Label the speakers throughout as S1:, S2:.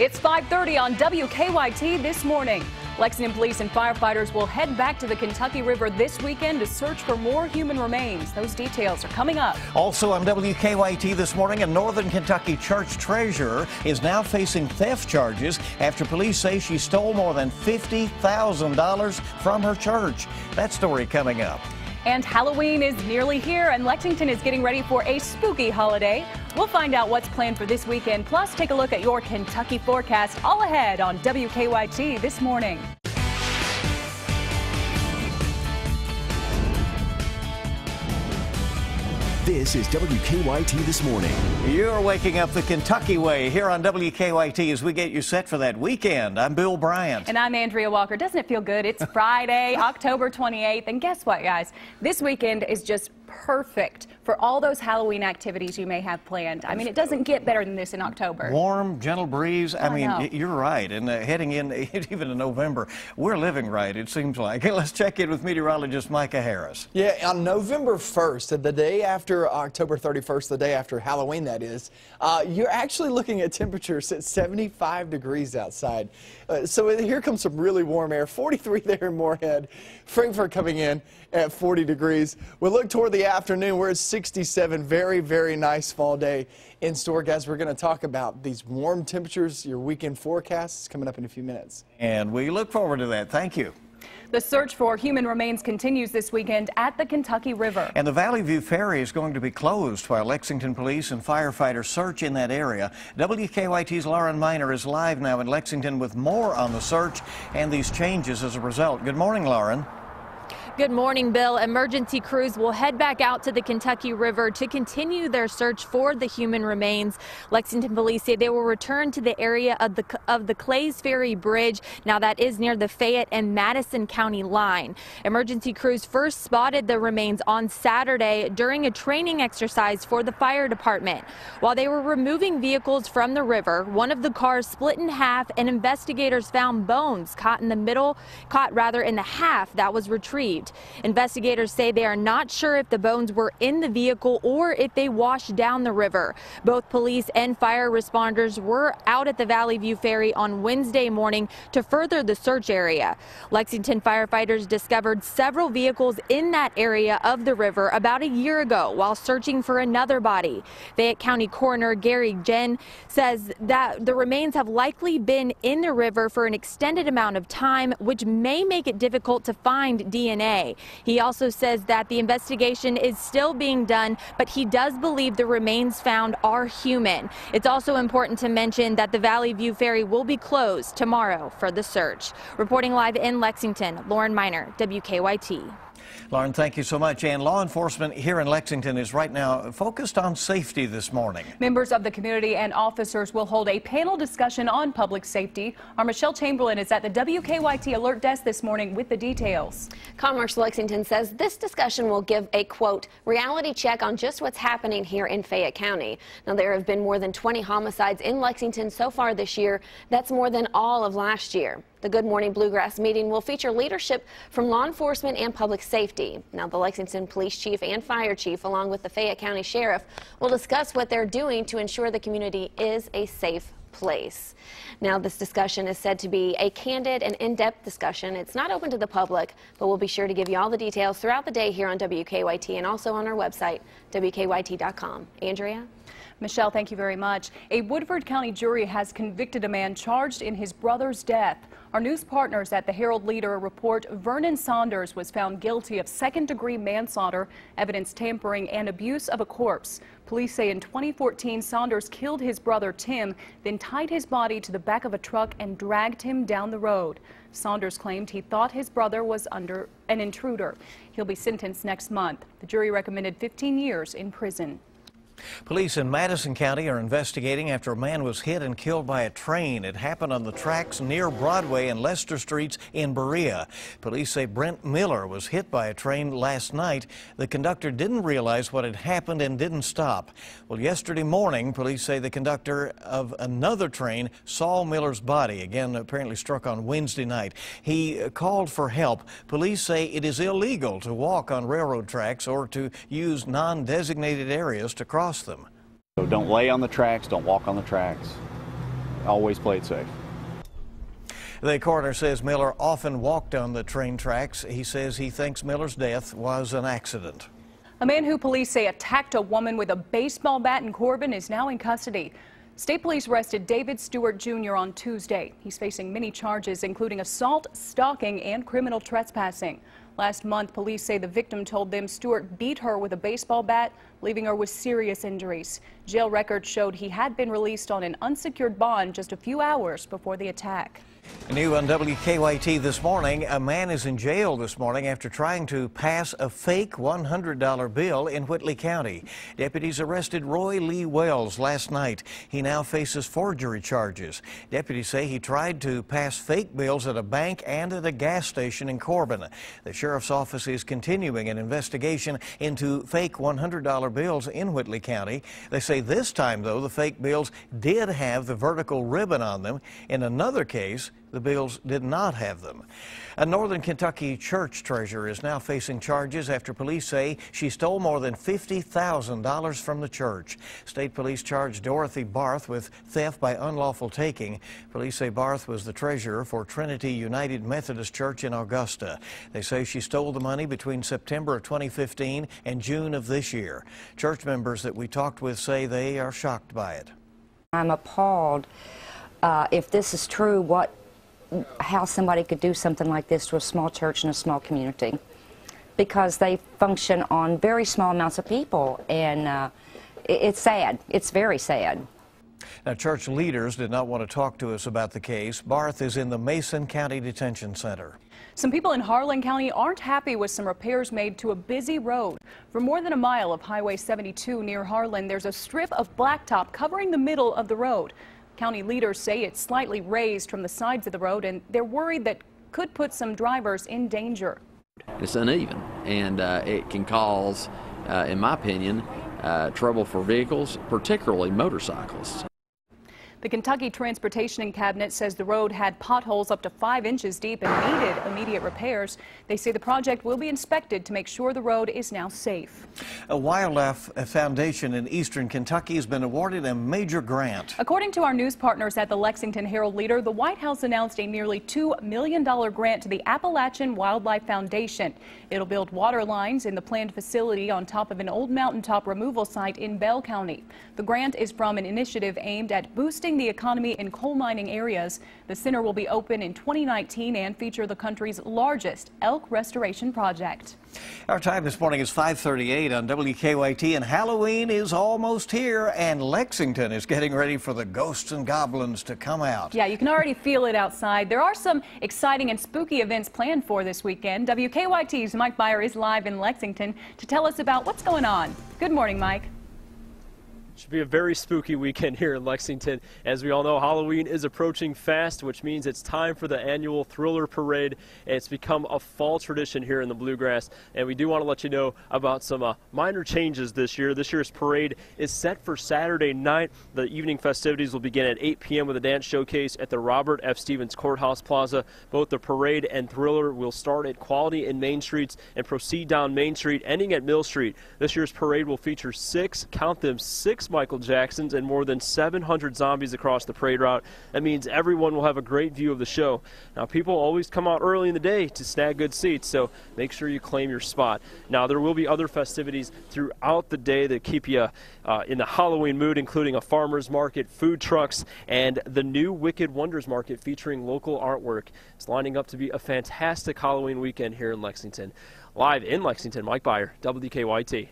S1: It's 5:30 on WKYT this morning. Lexington police and firefighters will head back to the Kentucky River this weekend to search for more human remains. Those details are coming up.
S2: Also on WKYT this morning, a Northern Kentucky church treasurer is now facing theft charges after police say she stole more than $50,000 from her church. That story coming up.
S1: And Halloween is nearly here, and Lexington is getting ready for a spooky holiday. We'll find out what's planned for this weekend, plus take a look at your Kentucky forecast all ahead on WKYT this morning.
S3: This is WKYT This Morning.
S2: You're waking up the Kentucky way here on WKYT as we get you set for that weekend. I'm Bill Bryant.
S1: And I'm Andrea Walker. Doesn't it feel good? It's Friday, October 28th. And guess what, guys? This weekend is just perfect for all those Halloween activities you may have planned. I mean, it doesn't get better than this in October.
S2: Warm, gentle breeze. I mean, you're right. And heading in even in November, we're living right, it seems like. Let's check in with meteorologist Micah Harris.
S4: Yeah, on November 1st, the day after October 31st, the day after Halloween, that is, you're actually looking at temperatures at 75 degrees outside. So here comes some really warm air. 43 there in Moorhead. Frankfort coming in at 40 degrees. We look toward the afternoon. We're at 67. Very, very nice fall day in store, guys. We're going to talk about these warm temperatures, your weekend forecasts coming up in a few minutes.
S2: And we look forward to that. Thank you.
S1: The search for human remains continues this weekend at the Kentucky River.
S2: And the Valley View Ferry is going to be closed while Lexington police and firefighters search in that area. WKYT's Lauren Miner is live now in Lexington with more on the search and these changes as a result. Good morning, Lauren.
S5: Good morning, Bill. Emergency crews will head back out to the Kentucky River to continue their search for the human remains. Lexington police say they will return to the area of the Clays Ferry Bridge. Now that is near the Fayette and Madison County line. Emergency crews first spotted the remains on Saturday during a training exercise for the fire department. While they were removing vehicles from the river, one of the cars split in half and investigators found bones caught in the half that was retrieved. Investigators say they are not sure if the bones were in the vehicle or if they washed down the river. Both police and fire responders were out at the Valley View Ferry on Wednesday morning to further the search area. Lexington firefighters discovered several vehicles in that area of the river about a year ago while searching for another body. Fayette County Coroner Gary Jen says that the remains have likely been in the river for an extended amount of time, which may make it difficult to find DNA. He also says that the investigation is still being done, but he does believe the remains found are human. It's also important to mention that the Valley View Ferry will be closed tomorrow for the search. Reporting live in Lexington, Lauren Miner, WKYT.
S2: Lauren, thank you so much. And law enforcement here in Lexington is right now focused on safety this morning. Members
S1: of the community and officers will hold a panel discussion on public safety. Our Michelle Chamberlain is at the WKYT Alert Desk this morning with the details.
S6: Commerce Lexington says this discussion will give a, quote, reality check on just what's happening here in Fayette County. Now, there have been more than 20 homicides in Lexington so far this year. That's more than all of last year. The Good Morning Bluegrass meeting will feature leadership from law enforcement and public safety. Now, the Lexington Police Chief and Fire Chief, along with the Fayette County Sheriff, will discuss what they're doing to ensure the community is a safe place. Now, this discussion is said to be a candid and in-depth discussion. It's not open to the public, but we'll be sure to give you all the details throughout the day here on WKYT and also on our website, WKYT.com. Andrea?
S1: Michelle, thank you very much. A Woodford County jury has convicted a man charged in his brother's death. Our news partners at the Herald Leader report Vernon Saunders was found guilty of second-degree manslaughter, evidence tampering, and abuse of a corpse. Police say in 2014, Saunders killed his brother Tim, then tied his body to the back of a truck and dragged him down the road. Saunders claimed he thought his brother was under an intruder. He'll be sentenced next month. The jury recommended 15 years in prison.
S2: Police in Madison County are investigating after a man was hit and killed by a train. It happened on the tracks near Broadway and Lester Streets in Berea. Police say Brent Miller was hit by a train last night. The conductor didn't realize what had happened and didn't stop. Well, yesterday morning, police say the conductor of another train saw Miller's body, again apparently struck on Wednesday night. He called for help. Police say it is illegal to walk on railroad tracks or to use non-designated areas to cross them.
S7: So don't lay on the tracks, don't walk on the tracks. always play it safe.
S2: The coroner says Miller often walked on the train tracks. He says he thinks Miller's death was an accident.
S1: A man who police say attacked a woman with a baseball bat in Corbin is now in custody. State police arrested David Stewart Jr. on Tuesday. He's facing many charges, including assault, stalking, and criminal trespassing. Last month, police say the victim told them Stewart beat her with a baseball bat, leaving her with serious injuries. Jail records showed he had been released on an unsecured bond just a few hours before the attack.
S2: New on WKYT this morning, a man is in jail this morning after trying to pass a fake $100 bill in Whitley County. Deputies arrested Roy Lee Wells last night. He now faces forgery charges. Deputies say he tried to pass fake bills at a bank and at a gas station in Corbin. The sheriff's office is continuing an investigation into fake $100 bills in Whitley County. They say this time, though, the fake bills did have the vertical ribbon on them. In another case, the bills did not have them. A Northern Kentucky church treasurer is now facing charges after police say she stole more than $50,000 from the church. State police charged Dorothy Barth with theft by unlawful taking. Police say Barth was the treasurer for Trinity United Methodist Church in Augusta. They say she stole the money between September of 2015 and June of this year. Church members that we talked with say they are shocked by it.
S8: I'm appalled. If this is true, how somebody could do something like this to a small church in a small community, because they function on very small amounts of people, and it's sad. It's very sad.
S2: Now, church leaders did not want to talk to us about the case. Barth is in the Mason County Detention Center.
S1: Some people in Harlan County aren't happy with some repairs made to a busy road. For more than a mile of Highway 72 near Harlan, there's a strip of blacktop covering the middle of the road. County leaders say it's slightly raised from the sides of the road, and they're worried that could put some drivers in danger.
S9: It's uneven, and it can cause, in my opinion, trouble for vehicles, particularly motorcyclists.
S1: The Kentucky Transportation Cabinet says the road had potholes up to 5 inches deep and needed immediate repairs. They say the project will be inspected to make sure the road is now safe.
S2: A wildlife foundation in eastern Kentucky has been awarded a major grant.
S1: According to our news partners at the Lexington Herald-Leader, the White House announced a nearly $2 million grant to the Appalachian Wildlife Foundation. It'll build water lines in the planned facility on top of an old mountaintop removal site in Bell County. The grant is from an initiative aimed at boosting the economy in coal mining areas. The center will be open in 2019 and feature the country's largest elk restoration project.
S2: Our time this morning is 5:38 on WKYT, and Halloween is almost here, and Lexington is getting ready for the ghosts and goblins to come out.
S1: Yeah, you can already feel it outside. There are some exciting and spooky events planned for this weekend. WKYT's Mike Byer is live in Lexington to tell us about what's going on. Good morning, Mike.
S10: Should be a very spooky weekend here in Lexington. As we all know, Halloween is approaching fast, which means it's time for the annual Thriller Parade. It's become a fall tradition here in the Bluegrass, and we do want to let you know about some minor changes this year. This year's parade is set for Saturday night. The evening festivities will begin at 8 p.m. with a dance showcase at the Robert F. Stevens Courthouse Plaza. Both the parade and Thriller will start at Quality and Main Streets and proceed down Main Street, ending at Mill Street. This year's parade will feature six Michael Jacksons and more than 700 zombies across the parade route. That means everyone will have a great view of the show. Now, people always come out early in the day to snag good seats, so make sure you claim your spot. Now, there will be other festivities throughout the day that keep you in the Halloween mood, including a farmer's market, food trucks, and the new Wicked Wonders Market featuring local artwork. It's lining up to be a fantastic Halloween weekend here in Lexington. Live in Lexington, Mike Byer, WKYT.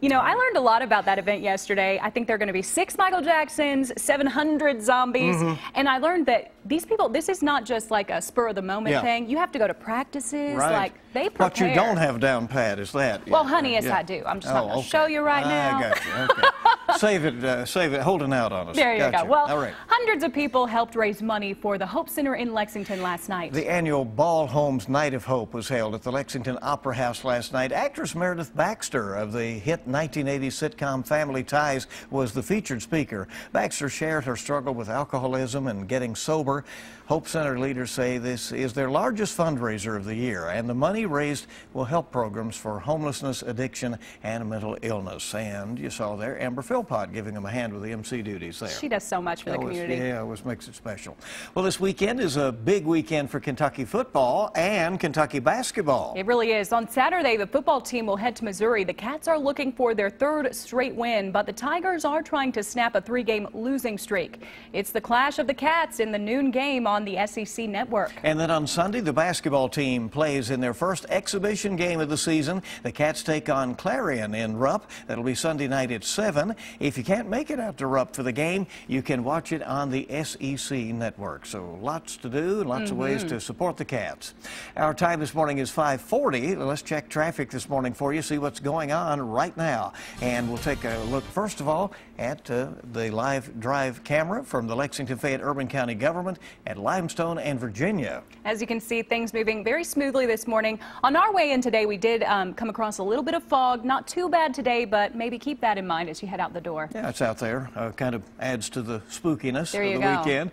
S1: You know, I learned a lot about that event yesterday. I think there are going to be 6 Michael Jacksons, 700 zombies, and I learned that these people, this is not just like a spur-of-the-moment thing. You have to go to practices.
S2: Right.
S1: Like, they prepare.
S2: What you don't have down pat is that.
S1: Well, honey, yes, I do. I'm just not going to show you right now.
S2: I got you. Okay. Save it, holding out on us.
S1: There you go. Well,
S2: all right.
S1: Hundreds of people helped raise money for the Hope Center in Lexington last night.
S2: The annual Ball Holmes Night of Hope was held at the Lexington Opera House last night. Actress Meredith Baxter of the hit 1980 sitcom Family Ties was the featured speaker. Baxter shared her struggle with alcoholism and getting sober. Hope Center leaders say this is their largest fundraiser of the year, and the money raised will help programs for homelessness, addiction, and mental illness. And you saw there, Amber Phil Philpott giving them a hand with the MC duties there.
S1: She does so much for the community.
S2: Yeah, it always makes it special. Well, this weekend is a big weekend for Kentucky football and Kentucky basketball.
S1: It really is. On Saturday, the football team will head to Missouri. The Cats are looking for their third straight win, but the Tigers are trying to snap a 3-game losing streak. It's the clash of the Cats in the noon game on the SEC network.
S2: And then on Sunday, the basketball team plays in their first exhibition game of the season. The Cats take on Clarion in Rupp. That'll be Sunday night at 7. If you can't make it out to Rupp for the game, you can watch it on the SEC network. So lots to do, lots of ways to support the Cats. Our time this morning is 5:40. Let's check traffic this morning for you, see what's going on right now. And we'll take a look, first of all, at the live drive camera from the Lexington Fayette Urban County Government at Limestone and Virginia.
S1: As you can see, things moving very smoothly this morning. On our way in today, we did come across a little bit of fog. Not too bad today, but maybe keep that in mind as you head out the door.
S2: Yeah, it's out there. Kind of adds to the spookiness
S1: There
S2: of
S1: you
S2: the
S1: go.
S2: weekend.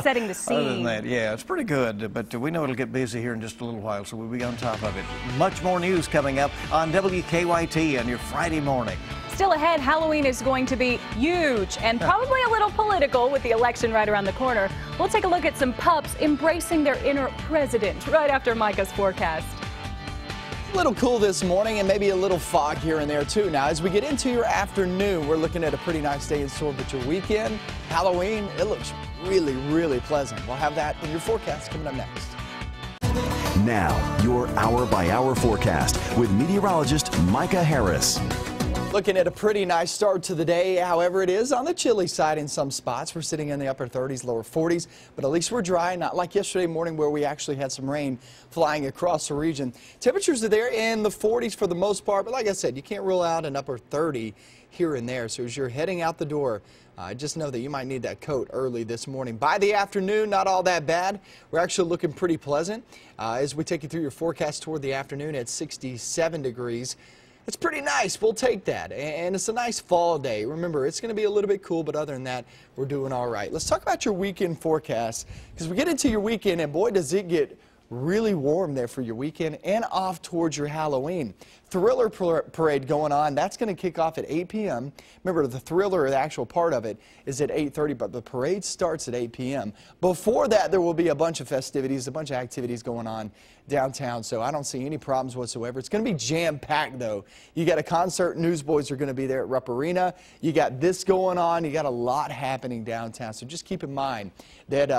S1: Setting the scene.
S2: Other than that, yeah, it's pretty good, but we know it'll get busy here in just a little while, so we'll be on top of it. Much more news coming up on WKYT on your Friday morning.
S1: Still ahead, Halloween is going to be huge and probably a little political with the election right around the corner. We'll take a look at some pups embracing their inner president right after Micah's forecast.
S4: A little cool this morning and maybe a little fog here and there too. Now, as we get into your afternoon, we're looking at a pretty nice day in store, but your weekend, Halloween, it looks really, really pleasant. We'll have that in your forecast coming up next.
S3: Now, your hour-by-hour forecast with meteorologist Micah Harris.
S4: Looking at a pretty nice start to the day. However, it is on the chilly side in some spots. We're sitting in the upper 30s, lower 40s, but at least we're dry, not like yesterday morning where we actually had some rain flying across the region. Temperatures are there in the 40s for the most part, but like I said, you can't rule out an upper 30 here and there. So as you're heading out the door, just know that you might need that coat early this morning. By the afternoon, not all that bad. We're actually looking pretty pleasant. As we take you through your forecast toward the afternoon at 67 degrees. It's pretty nice. We'll take that. And it's a nice fall day. Remember, it's going to be a little bit cool, but other than that, we're doing all right. Let's talk about your weekend forecast, because we get into your weekend, and boy, does it get really warm there for your weekend and off towards your Halloween. Thriller Parade going on. That's going to kick off at 8 p.m. Remember, the Thriller, the actual part of it, is at 8:30, but the parade starts at 8 p.m. Before that, there will be a bunch of festivities, a bunch of activities going on downtown, so I don't see any problems whatsoever. It's going to be jam-packed, though. You got a concert. Newsboys are going to be there at Rupp Arena. You got this going on. You got a lot happening downtown, so just keep in mind that,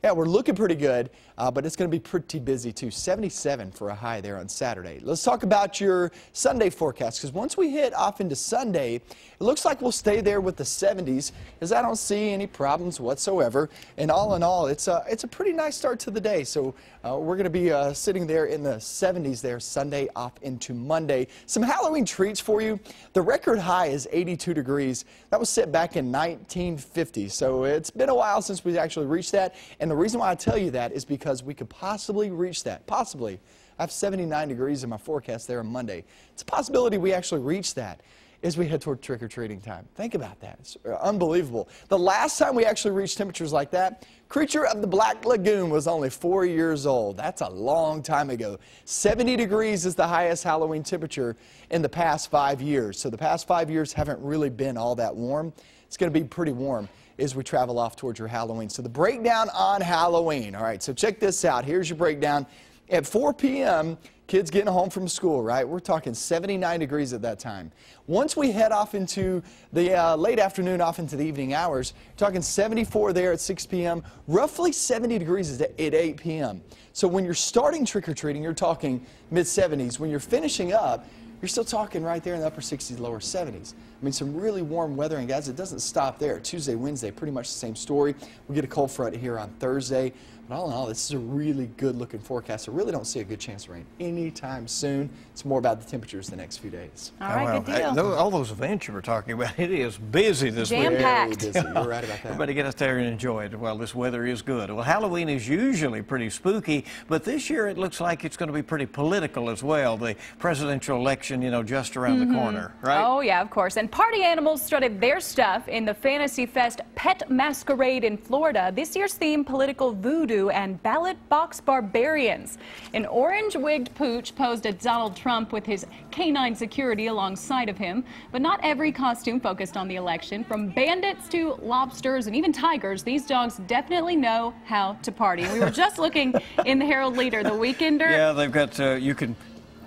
S4: yeah, we're looking pretty good, but it's going to be pretty busy, too. 77 for a high there on Saturday. Let's talk about your Sunday forecast, because once we hit off into Sunday, it looks like we'll stay there with the 70s, because I don't see any problems whatsoever. And all in all, it's a pretty nice start to the day. So we're going to be sitting there in the 70s there Sunday off into Monday. Some Halloween treats for you. The record high is 82 degrees. That was set back in 1950. So it's been a while since we actually reached that. And the reason why I tell you that is because we could possibly reach that. Possibly. I have 79 degrees in my forecast there on Monday. It's a possibility we actually reach that as we head toward trick-or-treating time. Think about that. It's unbelievable. The last time we actually reached temperatures like that, Creature of the Black Lagoon was only 4 years old. That's a long time ago. 70 degrees is the highest Halloween temperature in the past 5 years. So the past 5 years haven't really been all that warm. It's going to be pretty warm as we travel off towards your Halloween. So the breakdown on Halloween. All right, so check this out. Here's your breakdown. At 4 p.m., kids getting home from school, right? We're talking 79 degrees at that time. Once we head off into the late afternoon, off into the evening hours, we're talking 74 there at 6 p.m., roughly 70 degrees at 8 p.m. So when you're starting trick-or-treating, you're talking mid-70s. When you're finishing up, you're still talking right there in the upper 60s, lower 70s. I mean, some really warm weather, and guys, it doesn't stop there. Tuesday, Wednesday, pretty much the same story. We get a cold front here on Thursday. But all in all, this is a really good-looking forecast. I really don't see a good chance of rain anytime soon. It's more about the temperatures the next few days.
S1: All right, good deal.
S2: All those events you were talking about, it is busy this week.
S1: Jam-packed.
S4: Very busy. You're right about that.
S2: Everybody get out there and enjoy it while this weather is good. Well, Halloween is usually pretty spooky, but this year it looks like it's going to be pretty political as well. The presidential election, you know, just around the corner, right?
S1: Oh, yeah, of course. And And party animals strutted their stuff in the Fantasy Fest Pet Masquerade in Florida. This year's theme, political voodoo and ballot box barbarians. An orange-wigged pooch posed at Donald Trump with his canine security alongside of him. But not every costume focused on the election. From bandits to lobsters and even tigers, these dogs definitely know how to party. We were just looking in the Herald Leader, the Weekender.
S2: Yeah, they've got, you can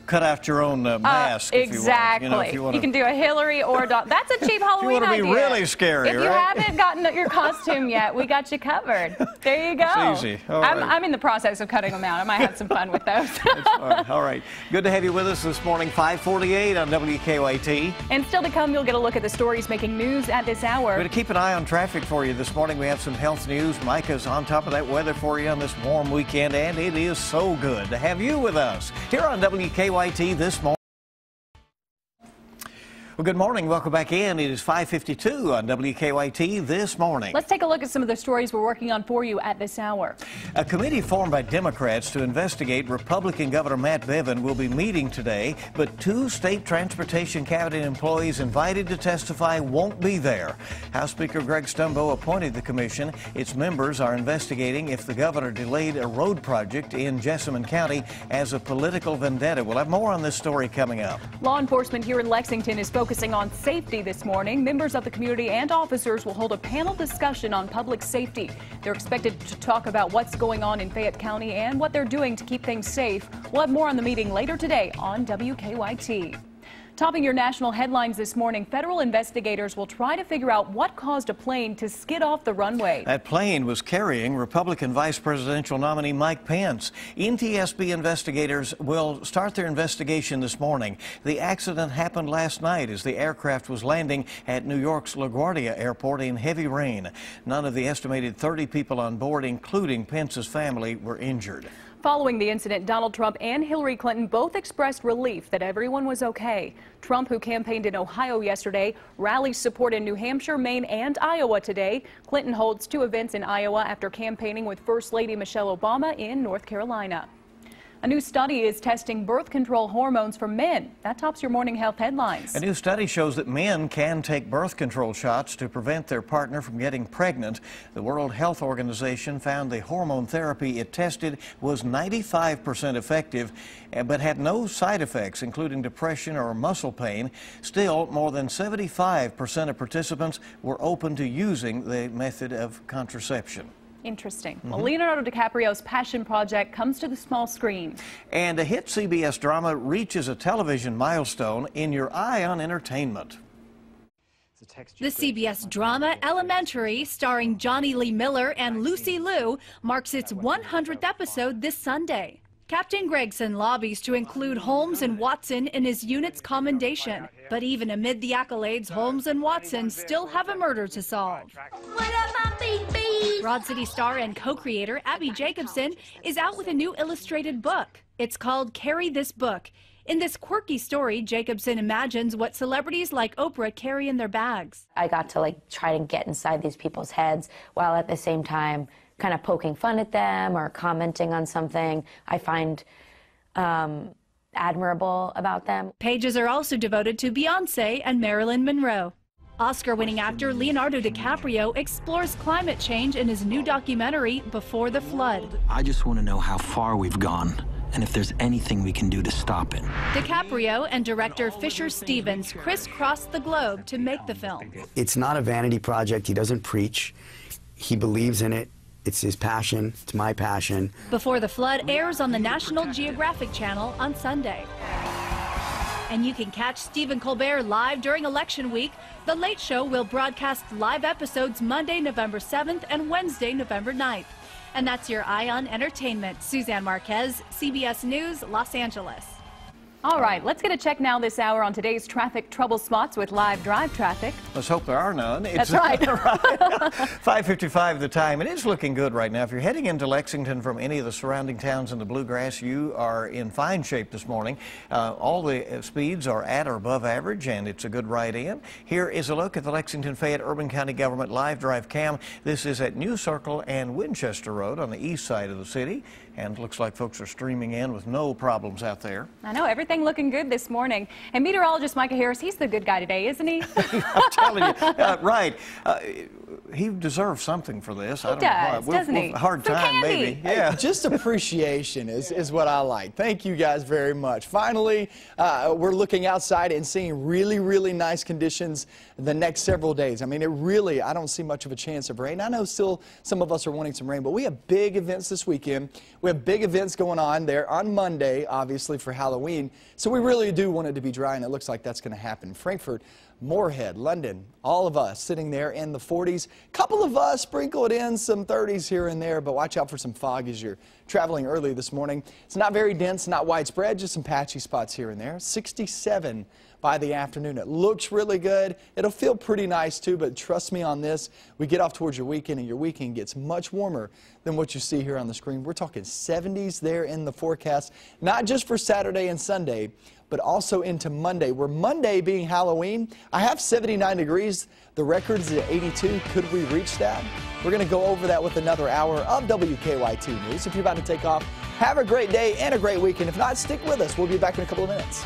S2: cut out your own mask
S1: exactly.
S2: if you want. If you want
S1: you can do a Hillary or a dog. That's a cheap Halloween
S2: idea.
S1: idea.
S2: You want to be really scary,
S1: If you haven't gotten your costume yet, we got you covered. There you go.
S2: It's easy. All right.
S1: I'm in the process of cutting them out. I might have some fun with those.
S2: All right. Good to have you with us this morning, 5:48 on WKYT.
S1: And still to come, you'll get a look at the stories making news at this hour.
S2: We're going to keep an eye on traffic for you this morning. We have some health news. Micah's on top of that weather for you on this warm weekend, and it is so good to have you with us here on WKYT this morning. Well, good morning. Welcome back in. It is 5:52 on WKYT this morning.
S1: Let's take a look at some of the stories we're working on for you at this hour.
S2: A committee formed by Democrats to investigate Republican Governor Matt Bevin will be meeting today, but two state transportation cabinet employees invited to testify won't be there. House Speaker Greg Stumbo appointed the commission. Its members are investigating if the governor delayed a road project in Jessamine County as a political vendetta. We'll have more on this story coming up.
S1: Law enforcement here in Lexington is focusing on safety this morning. Members of the community and officers will hold a panel discussion on public safety. They're expected to talk about what's going on in Fayette County and what they're doing to keep things safe. We'll have more on the meeting later today on WKYT. Topping your national headlines this morning, federal investigators will try to figure out what caused a plane to skid off the runway.
S2: That plane was carrying Republican vice presidential nominee Mike Pence. NTSB investigators will start their investigation this morning. The accident happened last night as the aircraft was landing at New York's LaGuardia Airport in heavy rain. None of the estimated 30 people on board, including Pence's family, were injured.
S1: Following the incident, Donald Trump and Hillary Clinton both expressed relief that everyone was okay. Trump, who campaigned in Ohio yesterday, rallies support in New Hampshire, Maine, and Iowa today. Clinton holds two events in Iowa after campaigning with First Lady Michelle Obama in North Carolina. A new study is testing birth control hormones for men. That tops your morning health headlines.
S2: A new study shows that men can take birth control shots to prevent their partner from getting pregnant. The World Health Organization found the hormone therapy it tested was 95% effective, but had no side effects, including depression or muscle pain. Still, more than 75% of participants were open to using the method of contraception.
S1: Interesting. Well, Leonardo DiCaprio's passion project comes to the small screen.
S2: And a hit CBS drama reaches a television milestone in your eye on entertainment.
S7: The CBS drama Elementary, starring Johnny Lee Miller and Lucy Liu, marks its 100th episode this Sunday. Captain Gregson lobbies to include Holmes and Watson in his unit's commendation. But even amid the accolades, Holmes and Watson still have a murder to solve.
S11: What up, my baby?
S7: Broad City star and co-creator Abby Jacobson is out with a new illustrated book. It's called Carry This Book. In this quirky story, Jacobson imagines what celebrities like Oprah carry in their bags.
S12: I got to try to get inside these people's heads while at the same time kind of poking fun at them or commenting on something I find admirable about them.
S7: Pages are also devoted to Beyonce and Marilyn Monroe. Oscar-winning actor Leonardo DiCaprio explores climate change in his new documentary, Before the Flood.
S13: I just want to know how far we've gone and if there's anything we can do to stop it.
S7: DiCaprio and director Fisher Stevens crisscrossed the globe to make the film.
S14: It's not a vanity project. He doesn't preach. He believes in it. It's his passion. It's my passion.
S7: Before the Flood airs on the National Geographic Channel on Sunday. And you can catch Stephen Colbert live during election week. The Late Show will broadcast live episodes Monday, November 7th and Wednesday, November 9th. And that's your Eye on Entertainment. Suzanne Marquez, CBS News, Los Angeles.
S1: All right, let's get a check now this hour on today's traffic trouble spots with live drive traffic.
S2: Let's hope there are none.
S1: That's right.
S2: 5:55 the time. It is looking good right now. If you're heading into Lexington from any of the surrounding towns in the Bluegrass, you are in fine shape this morning. All the speeds are at or above average, and it's a good ride in. Here is a look at the Lexington Fayette Urban County Government live drive cam. This is at New Circle and Winchester Road on the east side of the city, and looks like folks are streaming in with no problems out there.
S1: I know everything everything looking good this morning. And meteorologist Micah Harris, he's the good guy today, isn't he?
S2: I'm telling you, right. He deserves something for this.
S1: He does, doesn't he?
S2: Hard
S1: Some
S2: time,
S1: candy.
S2: maybe. Yeah.
S4: Just appreciation is what I like. Thank you guys very much. Finally, we're looking outside and seeing really, really nice conditions the next several days. I mean, I don't see much of a chance of rain. I know still some of us are wanting some rain, but we have big events this weekend. We have big events going on there on Monday, obviously, for Halloween. So we really do want it to be dry, and it looks like that's going to happen. Frankfurt, Moorhead, London, all of us sitting there in the 40s. A couple of us sprinkled in some 30s here and there, but watch out for some fog as you're traveling early this morning. It's not very dense, not widespread, just some patchy spots here and there. 67 by the afternoon. It looks really good. It'll feel pretty nice too, but trust me on this, we get off towards your weekend and your weekend gets much warmer than what you see here on the screen. We're talking 70s there in the forecast, not just for Saturday and Sunday, but also into Monday. Where Monday being Halloween, I have 79 degrees. The record's at 82. Could we reach that? We're going to go over that with another hour of WKYT News. If you're about to take off, have a great day and a great weekend. If not, stick with us. We'll be back in a couple of minutes.